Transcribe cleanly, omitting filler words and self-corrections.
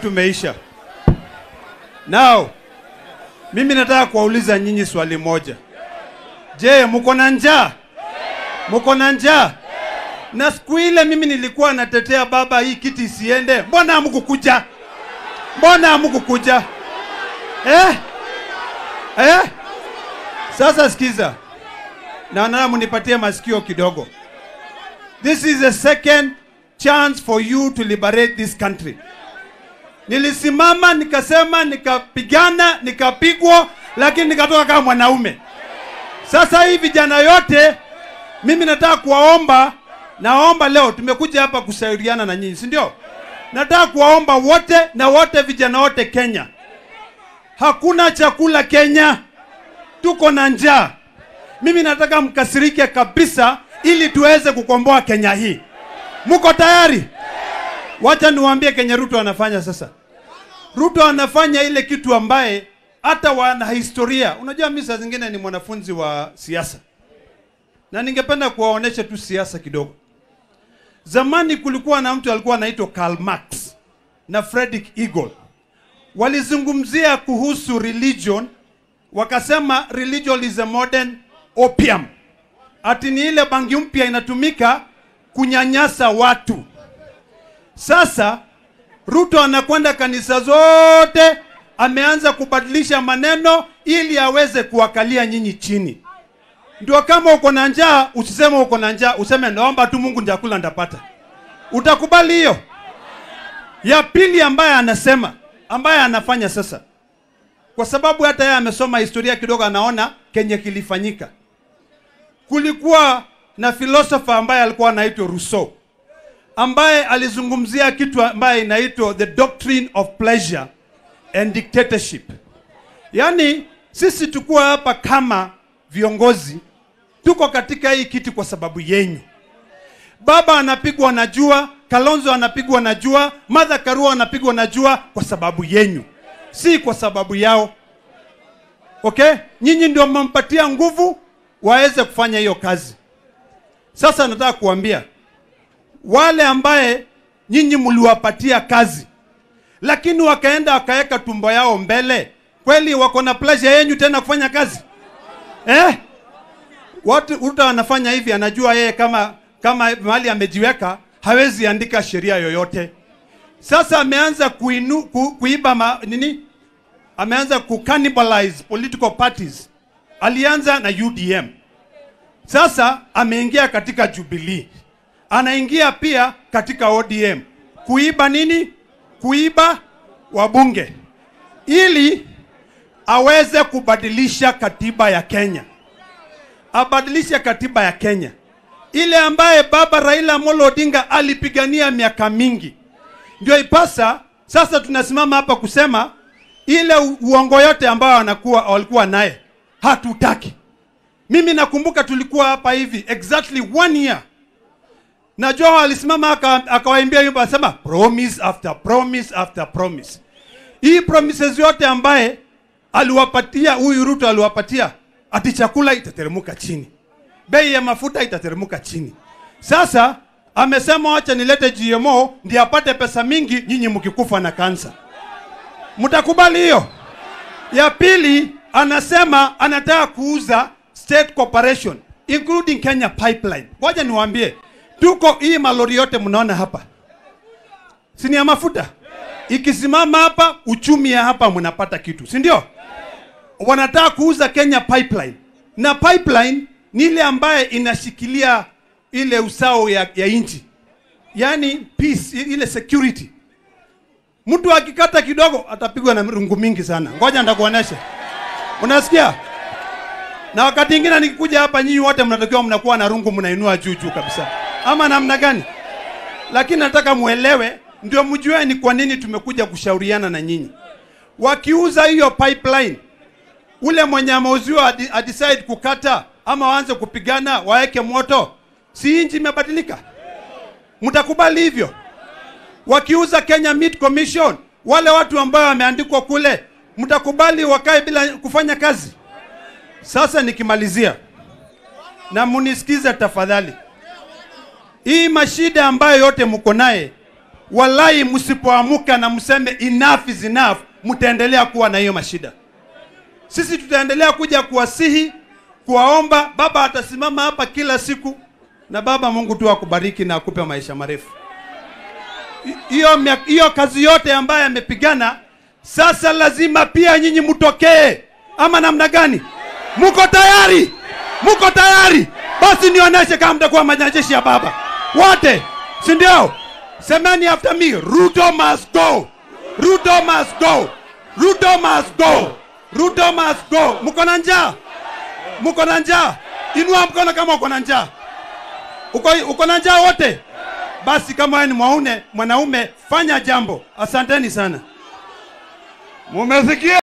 wetu umeisha. Now, mimi nataka kuwauliza nyinyi swali moja. Je, mko na njaa? Mko na njaa? Na siku ile mimi nilikuwa natetea baba hii kiti isiende. Mbona hamkukuja? Mbona hamkukuja? Sasa sikiza. Na mnipatie masikio kidogo. This is a second chance for you to liberate this country. Nilisimama, nikasema, nikapigana, nikapigwa, lakini nikatoka kama mwanaume. Sasa hivi vijana yote, mimi nataka kuwaomba, naomba leo tumekuja hapa kusaidiana na nyinyi, si ndio? Nataka kuwaomba wote na wote vijana wote Kenya. Hakuna chakula Kenya. Tuko na njaa. Mimi nataka mkasirike kabisa ili tuweze kukomboa Kenya hii. Mko tayari? Wacha niwaambie Kenya Ruto anafanya sasa. Ruto anafanya ile kitu ambaye hata wana historia. Unajua mimi saa zingine ni mwanafunzi wa siasa. Na ningependa kuwaonesha tu siasa kidogo. Zamani kulikuwa na mtu alikuwa anaitwa Karl Marx na Friedrich Engels. Walizungumzia kuhusu religion, wakasema religion is a modern opium. Ati ni ile bangi mpya inatumika kunyanyasa watu. Sasa Ruto anakwenda kanisa zote, ameanza kubadilisha maneno ili aweze kuwakalia nyinyi chini. Ndio kama uko na njaa, usiseme uko na njaa, useme naomba tu Mungu nitakula nitapata. Utakubali hiyo? Ya pili ambaye anasema, ambaye anafanya sasa. Kwa sababu hata yeye amesoma historia kidogo, anaona Kenya kilifanyika. Kulikuwa na philosopher ambaye alikuwa anaitwa Ruto, ambaye alizungumzia kitu ambaye inaitwa the doctrine of pleasure and dictatorship. Yani sisi tukua hapa kama viongozi, tuko katika hii kiti kwa sababu yenyu. Baba anapigwa na jua, Kalonzo anapigwa na jua, Martha Karua anapigwa na jua kwa sababu yenyu, si kwa sababu yao. Okay? Nyinyi ndio mmempatia nguvu waweze kufanya hiyo kazi. Sasa nataka kuambia wale ambaye nyinyi mliwapatia kazi, lakini wakaenda wakaweka tumbo yao mbele, kweli wako na pleasure yenu tena kufanya kazi? Ruto anafanya hivi, anajua yeye kama mahali amejiweka hawezi andika sheria yoyote. Sasa ameanza kuiba ameanza kucannibalize political parties. Alianza na UDM. Sasa ameingia katika Jubilee. Anaingia pia katika ODM. Kuiba nini? Kuiba wabunge. Ili aweze kubadilisha katiba ya Kenya. Abadilisha katiba ya Kenya. Ile ambaye baba Raila Amolo Odinga alipigania miaka mingi. Ndio ipasa sasa tunasimama hapa kusema ile uongo yote ambao walikuwa naye hatutaki. Mimi nakumbuka tulikuwa hapa hivi exactly 1 year. Na Joe alisimama akawaimbia yumba, asema promise after promise after promise. Hii promises yote ambaye aliwapatia huyu Ruto, aliwapatia ati chakula itateremka chini, bei ya mafuta itateremka chini. Sasa amesema acha nilete GMO ndio apate pesa mingi, nyinyi mkikufa na kansa. Mtakubali hiyo? Ya pili anasema anataka kuuza state corporation including Kenya Pipeline. Ngoja niwaambie, tuko hii malori yote mnaona hapa, si ni ya mafuta? Ikisimama hapa, uchumi ya hapa mnapata kitu, si ndio? Wanataka kuuza Kenya Pipeline. Na pipeline ni ile ambaye inashikilia ile usao ya nchi. Yani peace, ile security. Mtu akikata kidogo atapigwa na rungu mingi sana. Ngoja ndakuonesha. Unasikia? Na wakati mwingine nikikuja hapa, nyinyi wote mnatakiwa mnakuwa na rungu mnainua juu kabisa. Ama namna gani? Lakini nataka muelewe ndio mjue ni kwa nini tumekuja kushauriana na nyinyi. Wakiuza hiyo pipeline, ule mwenye ameuziwa decide kukata ama waanze kupigana, waeke moto, si nchi imebadilika? Mtakubali hivyo? Wakiuza Kenya Meat Commission, wale watu ambao wameandikwa kule, mtakubali wakae bila kufanya kazi? Sasa nikimalizia, na munisikize tafadhali. Hii mashida ambayo yote mko naye, wallahi msipoamuka na mseme enough is enough, mtaendelea kuwa na hiyo mashida. Sisi tutaendelea kuja kuwasihi, kuwaomba. Baba atasimama hapa kila siku, na Baba Mungu tu akubariki na akupe maisha marefu. Hiyo kazi yote ambayo amepigana, sasa lazima pia nyinyi mtokee. Ama namna gani? Mko tayari? Mko tayari? Basi nionyeshe kama mtakuwa majeshi ya baba wote, si ndio? Semeni after me, Ruto must go. Ruto must go. Ruto must go. Ruto must go. Mko na njaa? Mko na njaa? Inua mkono kama uko na njaa. Uko na njaa wote? Basi kama wewe ni mwanaume, fanya jambo. Asanteni sana. Mumesikia?